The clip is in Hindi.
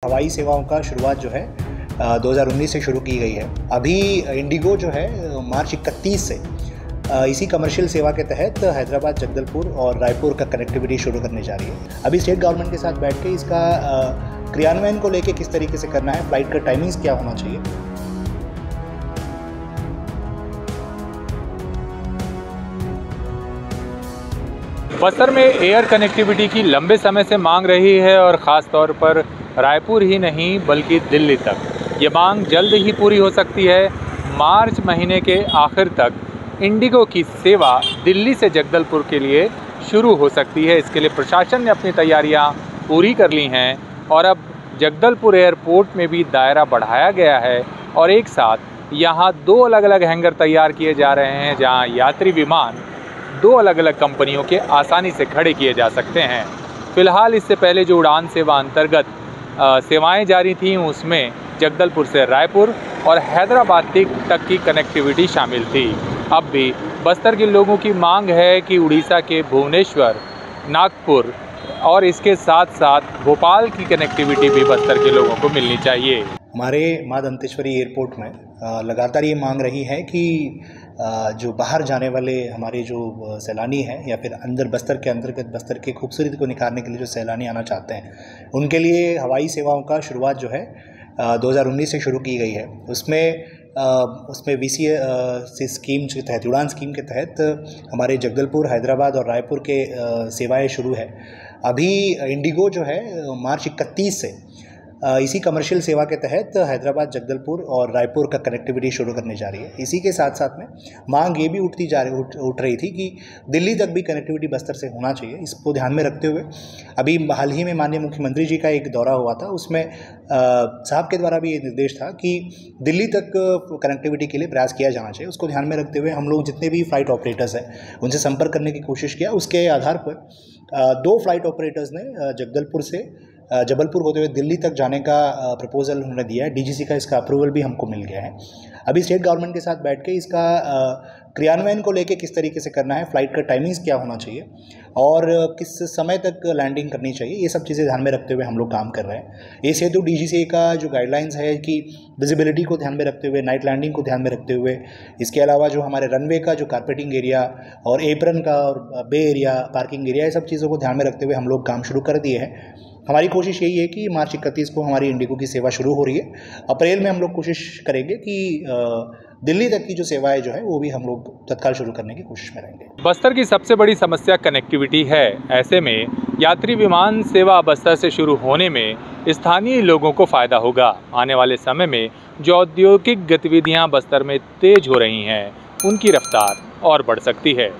हवाई सेवाओं का शुरुआत जो है 2019 से शुरू की गई है। अभी इंडिगो जो है मार्च 31 से इसी कमर्शियल सेवा के तहत हैदराबाद, जगदलपुर और रायपुर का कनेक्टिविटी शुरू करने जा रही है। अभी स्टेट गवर्नमेंट के साथ बैठ के इसका क्रियान्वयन को लेके किस तरीके से करना है, फ्लाइट का टाइमिंग्स क्या होना चाहिए। बस्तर में एयर कनेक्टिविटी की लंबे समय से मांग रही है और ख़ास तौर पर रायपुर ही नहीं बल्कि दिल्ली तक। ये मांग जल्द ही पूरी हो सकती है। मार्च महीने के आखिर तक इंडिगो की सेवा दिल्ली से जगदलपुर के लिए शुरू हो सकती है। इसके लिए प्रशासन ने अपनी तैयारियां पूरी कर ली हैं और अब जगदलपुर एयरपोर्ट में भी दायरा बढ़ाया गया है और एक साथ यहाँ 2 अलग अलग हैंगर तैयार किए जा रहे हैं जहाँ यात्री विमान 2 अलग अलग कंपनियों के आसानी से खड़े किए जा सकते हैं। फ़िलहाल इससे पहले जो उड़ान सेवा अंतर्गत सेवाएं जारी थीं उसमें जगदलपुर से रायपुर और हैदराबाद तक की कनेक्टिविटी शामिल थी। अब भी बस्तर के लोगों की मांग है कि उड़ीसा के भुवनेश्वर, नागपुर और इसके साथ साथ भोपाल की कनेक्टिविटी भी बस्तर के लोगों को मिलनी चाहिए। हमारे माँ दंतेश्वरी एयरपोर्ट में लगातार ये मांग रही है कि जो बाहर जाने वाले हमारे जो सैलानी हैं या फिर अंदर बस्तर के अंतर्गत बस्तर के खूबसूरती को निखारने के लिए जो सैलानी आना चाहते हैं उनके लिए हवाई सेवाओं का शुरुआत जो है 2019 से शुरू की गई है। उसमें VCA स्कीम के तहत, उड़ान स्कीम के तहत हमारे जगदलपुर, हैदराबाद और रायपुर के सेवाएं शुरू है। अभी इंडिगो जो है मार्च 31 से इसी कमर्शियल सेवा के तहत हैदराबाद, जगदलपुर और रायपुर का कनेक्टिविटी शुरू करने जा रही है। इसी के साथ साथ में मांग ये भी उठ रही थी कि दिल्ली तक भी कनेक्टिविटी बस्तर से होना चाहिए। इसको ध्यान में रखते हुए अभी हाल ही में माननीय मुख्यमंत्री जी का एक दौरा हुआ था, उसमें साहब के द्वारा भी ये निर्देश था कि दिल्ली तक कनेक्टिविटी के लिए प्रयास किया जाना चाहिए। उसको ध्यान में रखते हुए हम लोग जितने भी फ़्लाइट ऑपरेटर्स हैं उनसे संपर्क करने की कोशिश किया। उसके आधार पर 2 फ्लाइट ऑपरेटर्स ने जगदलपुर से जबलपुर होते हुए दिल्ली तक जाने का प्रपोजल उन्होंने दिया है। DGC का इसका अप्रूवल भी हमको मिल गया है। अभी स्टेट गवर्नमेंट के साथ बैठ के इसका क्रियान्वयन को लेके किस तरीके से करना है, फ्लाइट का टाइमिंग्स क्या होना चाहिए और किस समय तक लैंडिंग करनी चाहिए, ये सब चीज़ें ध्यान में रखते हुए हम लोग काम कर रहे हैं। ये सेतु DGCA का जो गाइडलाइंस है कि विजिबिलिटी को ध्यान में रखते हुए, नाइट लैंडिंग को ध्यान में रखते हुए, इसके अलावा जो हमारे रनवे का जो कारपेटिंग एरिया और एप्रन का और बे एरिया, पार्किंग एरिया, ये सब चीज़ों को ध्यान में रखते हुए हम लोग काम शुरू कर दिए हैं। हमारी कोशिश यही है कि मार्च 31 को हमारी इंडिगो की सेवा शुरू हो रही है। अप्रैल में हम लोग कोशिश करेंगे कि दिल्ली तक की जो सेवाएं जो है वो भी हम लोग तत्काल शुरू करने की कोशिश में रहेंगे। बस्तर की सबसे बड़ी समस्या कनेक्टिविटी है। ऐसे में यात्री विमान सेवा बस्तर से शुरू होने में स्थानीय लोगों को फ़ायदा होगा। आने वाले समय में जो औद्योगिक गतिविधियां बस्तर में तेज हो रही हैं उनकी रफ्तार और बढ़ सकती है।